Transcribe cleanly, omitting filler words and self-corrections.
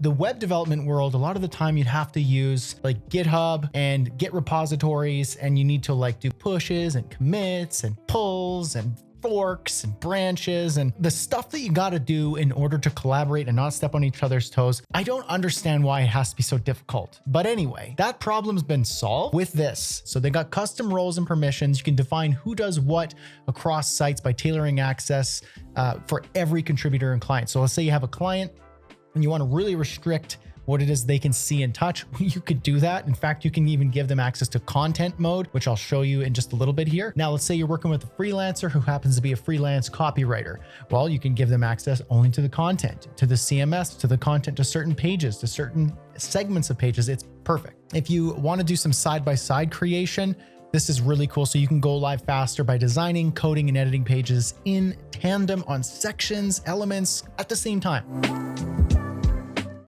the web development world, a lot of the time you'd have to use like GitHub and Git repositories, and you need to like do pushes and commits and pulls and forks and branches and the stuff that you got to do in order to collaborate and not step on each other's toes. I don't understand why it has to be so difficult. But anyway, that problem's been solved with this. So they got custom roles and permissions. You can define who does what across sites by tailoring access for every contributor and client. So let's say you have a client and you want to really restrict what it is they can see and touch. You could do that. In fact, you can even give them access to content mode, which I'll show you in just a little bit here. Now, let's say you're working with a freelancer who happens to be a freelance copywriter. Well, you can give them access only to the content, to the CMS, to the content, to certain pages, to certain segments of pages. It's perfect. If you want to do some side-by-side creation, this is really cool. So you can go live faster by designing, coding, and editing pages in tandem on sections, elements at the same time.